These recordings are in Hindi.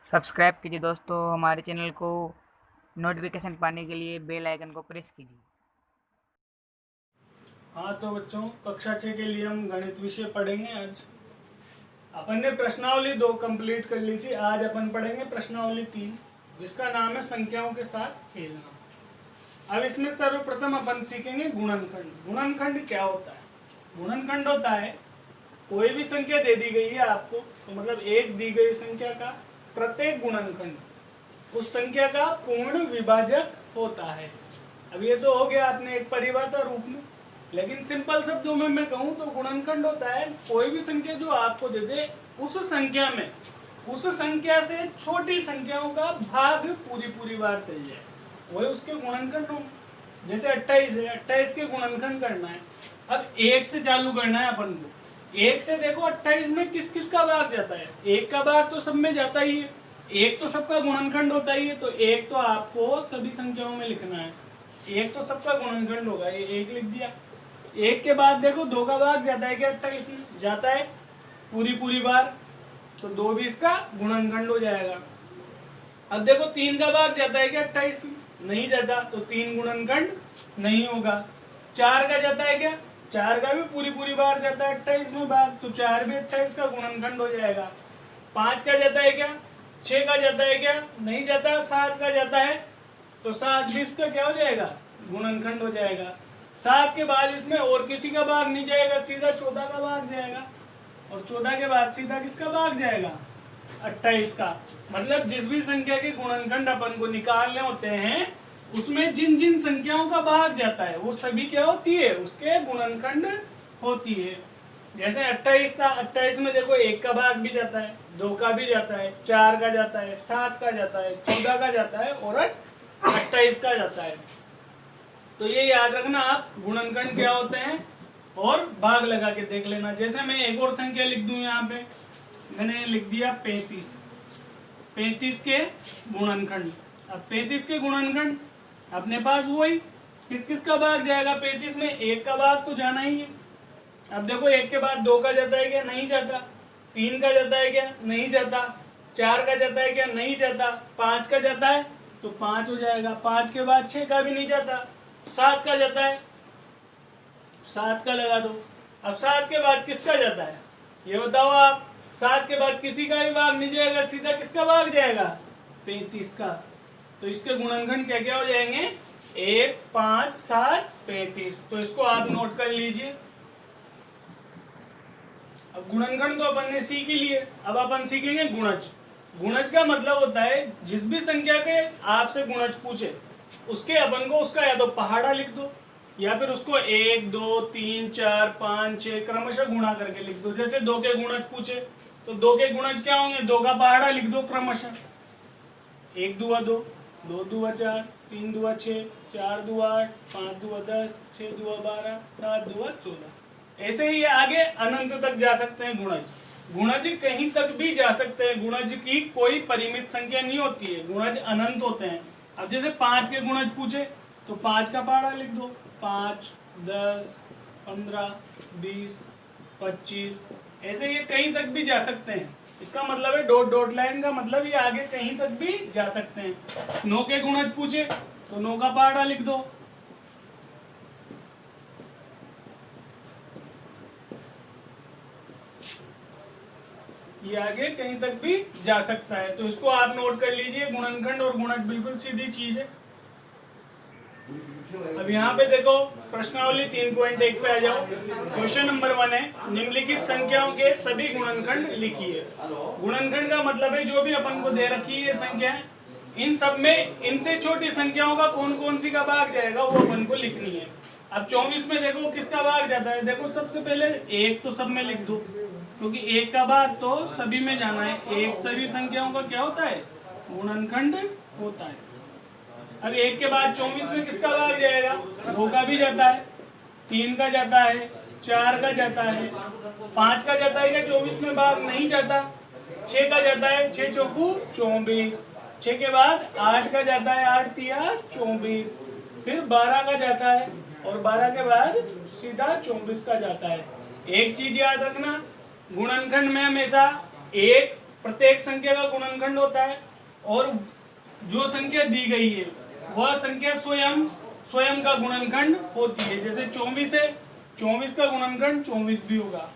सब्सक्राइब कीजिए दोस्तों हमारे चैनल को। नोटिफिकेशन पाने के लिए बेल आइकन को प्रेस कीजिए। हाँ तो बच्चों, कक्षा 6 के लिए हम गणित विषय पढ़ेंगे। आज अपन ने प्रश्नावली 2 कंप्लीट कर ली थी। आज अपन पढ़ेंगे प्रश्नावली 3, जिसका नाम है संख्याओं के साथ खेलना। अब इसमें सर्वप्रथम अपन सीखेंगे गुणनखंड। गुणनखंड क्या होता है? गुणनखंड होता है कोई भी संख्या दे दी गई है आपको, तो मतलब एक दी गई संख्या का प्रत्येक गुणनखंड उस संख्या का पूर्ण विभाजक होता है। अब ये तो हो गया अपने एक परिभाषा रूप में, लेकिन सिंपल शब्दों में मैं कहूँ तो गुणनखंड होता है कोई भी संख्या जो आपको दे दे, उस संख्या में उस संख्या से छोटी संख्याओं का भाग पूरी बार चल जाए, वही उसके गुणनखंड होंगे। जैसे 28 है, 28 के गुणनखंड करना है। अब 1 से चालू करना है अपन को। 1 से देखो 28 में किस किस का भाग जाता है? 1 का भाग तो सब में जाता ही है, 1 तो सबका गुणनखंड होता ही है, तो 1 तो आपको सभी संख्याओं में लिखना है। 1 तो सबका गुणनखंड होगा, ये 1 लिख दिया। 1 के बाद देखो 2 का भाग जाता है क्या? 28 में जाता है पूरी बार, तो 2 भी इसका गुणनखंड हो जाएगा। अब देखो 3 का भाग जाता है क्या 28 में? नहीं जाता, तो 3 गुणनखंड नहीं होगा। 4 का जाता है क्या? 4 का भी पूरी बार जाता है 28 में भाग, तो 4 भी 28 का गुणनखंड हो जाएगा। 5 का जाता है क्या? 6 का जाता है क्या? नहीं जाता। 7 का जाता है, तो 7 भी इसका क्या हो जाएगा? गुणनखंड हो जाएगा। 7 के बाद इसमें और किसी का भाग नहीं जाएगा, सीधा 14 का भाग जाएगा, और 14 के बाद सीधा किसका भाग जाएगा? 28 का। मतलब जिस भी संख्या के गुणनखंड अपन को निकालने होते हैं, उसमें जिन जिन संख्याओं का भाग जाता है वो सभी क्या होती है? उसके गुणनखंड होती है। जैसे 28 था, 28 में देखो 1 का भाग भी जाता है, 2 का भी जाता है, 4 का जाता है, 7 का जाता है, 14 का जाता है और 28 का जाता है। तो ये याद रखना आप, गुणनखंड क्या होते हैं और भाग लगा के देख लेना। जैसे मैं एक और संख्या लिख दूं, यहाँ पे मैंने लिख दिया 35। 35 के गुणनखंड। अब 35 के गुणनखंड अपने पास वही, किस किस का भाग जाएगा 35 में? 1 का भाग तो जाना ही है। अब देखो 1 के बाद 2 का जाता है क्या? नहीं जाता। 3 का जाता है क्या? नहीं जाता। 4 का जाता है क्या? नहीं जाता। 5 का जाता है, तो 5 हो जाएगा। 5 के बाद 6 का भी नहीं जाता। 7 का जाता है, 7 का लगा दो। अब 7 के बाद किसका जाता है ये बताओ आप? 7 के बाद किसी का भी भाग नहीं जाएगा, सीधा किसका भाग जाएगा? 35 का। तो इसके गुणनखंड क्या क्या हो जाएंगे? 1, 5, 7, 35। तो इसको आप नोट कर लीजिए। अब गुणनखंड तो अपन ने सीख ही लिए, अब अपन सीखेंगे गुणज। गुणज का मतलब होता है जिस भी संख्या के आपसे गुणज पूछे, उसके अपन को उसका या तो पहाड़ा लिख दो, या फिर उसको 1, 2, 3, 4, 5, 6 क्रमशः गुणा करके लिख दो। जैसे 2 के गुणज पूछे, तो 2 के गुणज क्या होंगे? 2 का पहाड़ा लिख दो क्रमशः। 1 दूआ 2, 2 दूआ 4, 3 दूआ 6, 4 दूआ 8, 5 दूआ 10, 6 दूआ 12, 7 दूआ 14। ऐसे ही आगे अनंत तक जा सकते हैं गुणज। गुणज कहीं तक भी जा सकते हैं, गुणज की कोई परिमित संख्या नहीं होती है, गुणज अनंत होते हैं। अब जैसे 5 के गुणज पूछे, तो 5 का पहाड़ा लिख दो। 5, 10, 15, 20, 25, ऐसे ये कहीं तक भी जा सकते हैं। इसका मतलब है डॉट डॉट लाइन का मतलब ये आगे कहीं तक भी जा सकते हैं। 9 के गुणज पूछे, तो 9 का पहाड़ा लिख दो। ये आगे कहीं तक भी जा सकता है, तो इसको आप नोट कर लीजिए। गुणनखंड और गुणज बिल्कुल सीधी चीज है। अब यहाँ पे देखो प्रश्नावली 3.1 पे आ जाओ। क्वेश्चन नंबर 1 है, निम्नलिखित संख्याओं के सभी गुणनखंड लिखिए। गुणनखंड का मतलब है जो भी अपन को दे रखी है संख्या, इन सब में इनसे छोटी संख्याओं का कौन कौन सी का भाग जाएगा वो अपन को लिखनी है। अब 24 में देखो किसका भाग जाता है? देखो सबसे पहले 1 तो सब में लिख दो, क्योंकि 1 का भाग तो सभी में जाना है। 1 सभी संख्याओं का क्या होता है? गुणनखंड होता है। अब 1 के बाद 24 में किसका भाग जाएगा? 2 का भी जाता है, 3 का जाता है, 4 का जाता है, 5 का जाता है क्या 24 में भाग? नहीं जाता। 6 का जाता है, 6 चौकू 24। 6 के बाद 8 का जाता है, 8 तिया 24। फिर 12 का जाता है, और 12 के बाद सीधा 24 का जाता है। एक चीज याद रखना, गुणनखंड में हमेशा 1 प्रत्येक संख्या का गुणनखंड होता है और जो संख्या दी गई है वह संख्या स्वयं स्वयं का गुणनखंड होती है। जैसे 24 है, 24 का गुणनखंड 24 भी होगा।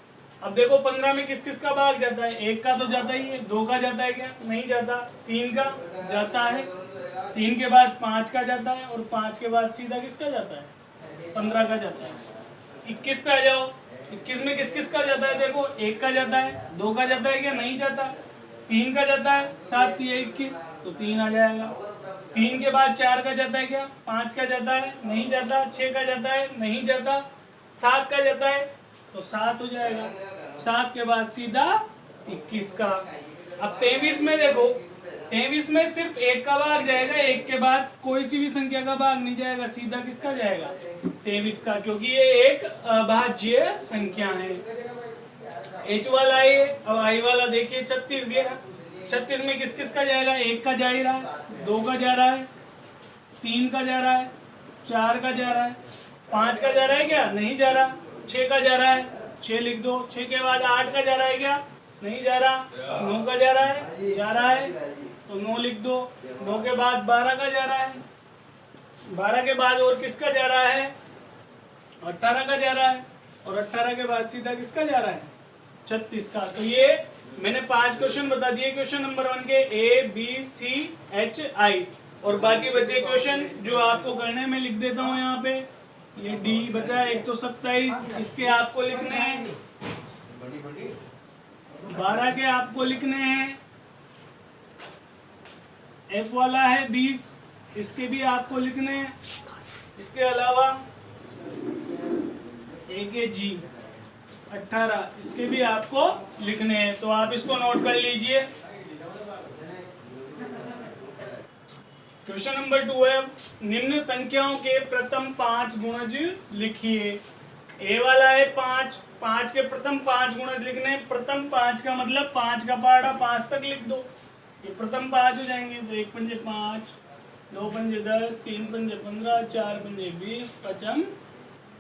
अब देखो 15 में किस किस का भाग जाता है? 1 का तो जाता ही है, 2 का जाता है क्या? नहीं जाता। 3 का जाता है, 3 के बाद 5 का जाता है और 5 के बाद सीधा किसका जाता है? 15 का जाता है। 21 पे आ जाओ, 21 में किस किस का जाता है? देखो 1 का जाता है, 2 का जाता है क्या? नहीं जाता। 3 का जाता है, 7 3 21 तो 3 आ जाएगा। 3 के बाद 4 का जाता है क्या? 5 का जाता है, नहीं जाता। 6 का जाता है, नहीं जाता। 7 का जाता है तो 7 हो जाएगा। 7 के बाद सीधा 21 का। अब 23 में देखो, 23 में सिर्फ 1 का भाग जाएगा, 1 के बाद कोई सी भी संख्या का भाग नहीं जाएगा, सीधा किसका जाएगा? 23 का, क्योंकि ये एक अभाज्य संख्या है। h वाला है। अब i वाला देखिए 36 दिया, 36 में किस किस का जाएगा? 1 का जा ही रहा है, 2 का जा रहा है, 3 का जा रहा है, 4 का जा रहा है, 5 का जा रहा है क्या? नहीं जा रहा। 6 का जा रहा है, 6 लिख दो। 6 के बाद 8 का जा रहा है क्या? नहीं जा रहा। 9 का जा रहा है, जा रहा है तो 9 लिख दो। 9 के बाद 12 का जा रहा है, 12 के बाद और किसका जा रहा है? 18 का जा रहा है और 18 के बाद सीधा किसका जा रहा है? 36 का। तो ये मैंने 5 क्वेश्चन बता दिए क्वेश्चन नंबर 1 के ABCHI, और बाकी बचे क्वेश्चन जो आपको करने में लिख देता हूँ यहाँ पे। ये D बचा है 127, इसके आपको लिखने हैं। 12 के आपको लिखने हैं। F वाला है 20, इसके भी आपको लिखने हैं। इसके अलावा एक है G 18, इसके भी आपको लिखने हैं। तो आप इसको नोट कर लीजिए। क्वेश्चन नंबर 2 है, निम्न संख्याओं के प्रथम 5 गुणज लिखिए। ए वाला है 5, 5 के प्रथम 5 गुणज लिखने। प्रथम 5 का मतलब 5 का पहाड़ा 5 तक लिख दो, ये प्रथम 5 हो जाएंगे। तो 1 पंजे 5, 2 पंजे 10, 3 पंजे 15, 4 पंजे 20, 5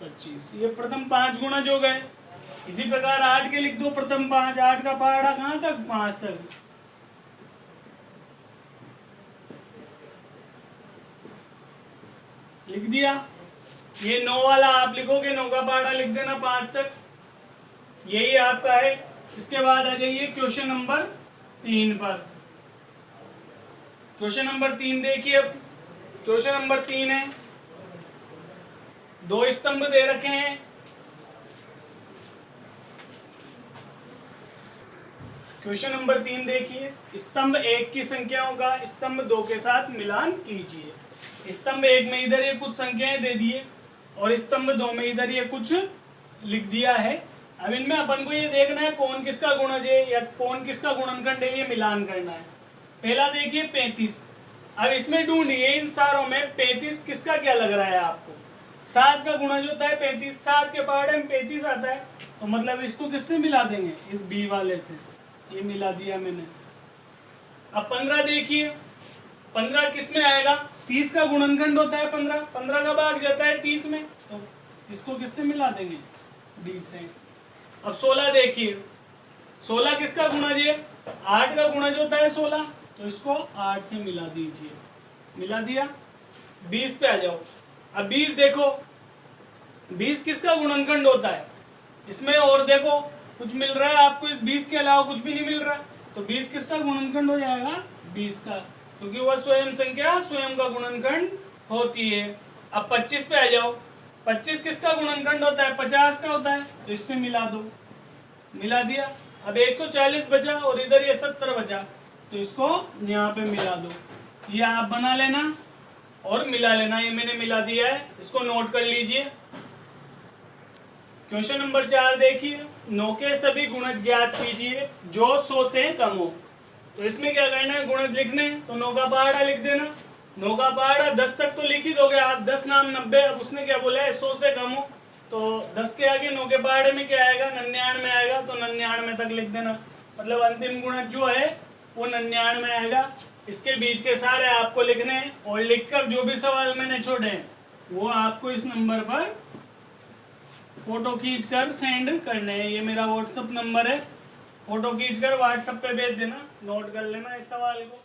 25, ये प्रथम 5 गुणज हो गए। इसी प्रकार 8 के लिख दो प्रथम 5, 8 का पहाड़ा कहाँ तक? 5 तक। लिख दिया। ये 9 वाला आप लिखोगे, 9 का पहाड़ा लिख देना 5 तक, यही आपका है। इसके बाद आ जाइए क्वेश्चन नंबर 3 पर। क्वेश्चन नंबर 3 देखिए। अब क्वेश्चन नंबर 3 है, 2 स्तंभ दे रखे हैं। क्वेश्चन नंबर 3 देखिए, स्तंभ 1 की संख्याओं का स्तंभ 2 के साथ मिलान कीजिए। स्तंभ 1 में इधर ये कुछ संख्याएं दे दिए और स्तंभ 2 में इधर ये कुछ लिख दिया है। अब इनमें अपन को ये देखना है कौन किसका गुणज है या कौन किसका गुणनखंड है, ये मिलान करना है। पहला देखिए 35। अब इसमें ढूंढिए इन सारों में 35 किसका क्या लग रहा है आपको? 7 का गुणज होता है 35, 7 के पहाड़े में 35 आता है, तो मतलब इसको किससे मिला देंगे? इस बी वाले से। ये मिला दिया मैंने। अब 15 देखिए, 15 किस में आएगा? 30 का गुणनखंड होता है 15, 15 का भाग जाता है 30 में, तो इसको किससे मिला देंगे? डी से। अब 16 देखिए, 16 किसका गुणज है? 8 का गुणज होता है 16, तो इसको 8 से मिला दीजिए। मिला दिया। 20 पे आ जाओ। अब 20 देखो, 20 किसका गुणनखंड होता है? इसमें और देखो कुछ मिल रहा है आपको? इस 20 के अलावा कुछ भी नहीं मिल रहा, तो 20 किसका गुणनखंड हो जाएगा? 20 का, क्योंकि वह स्वयं संख्या स्वयं का गुणनखंड होती है। अब 25 पे आ जाओ। 25 किसका गुणनखंड होता है? 50 का होता है, तो इससे मिला दो। मिला दिया। अब 140 बचा और इधर ये 70 बचा, तो इसको यहाँ पे मिला दो। ये आप बना लेना और मिला लेना। ये मैंने मिला दिया है, इसको नोट कर लीजिए। क्वेश्चन नंबर 4 देखिए, 9 के सभी गुणज ज्ञात कीजिए जो 100 से कम हो। तो इसमें क्या करना है? गुणज लिखने, तो 9 का पहाड़ा लिख देना। 9 का पहाड़ा 10 तक तो लिख ही दोगे आप, 10 नाम 90। अब उसने क्या बोला है? 100 से कम हो, तो 10 के आगे 9 के पहाड़े में क्या आएगा? 99 आएगा, तो 99 तक लिख देना। मतलब अंतिम गुणज जो है वो 99 आएगा। इसके बीच के सारे आपको लिखने हैं और लिखकर जो भी सवाल मैंने छोड़े हैं वो आपको इस नंबर पर फोटो खींच कर सेंड करने हैं। ये मेरा व्हाट्सअप नंबर है, फोटो खींचकर व्हाट्सएप पे भेज देना, नोट कर लेना इस सवाल को।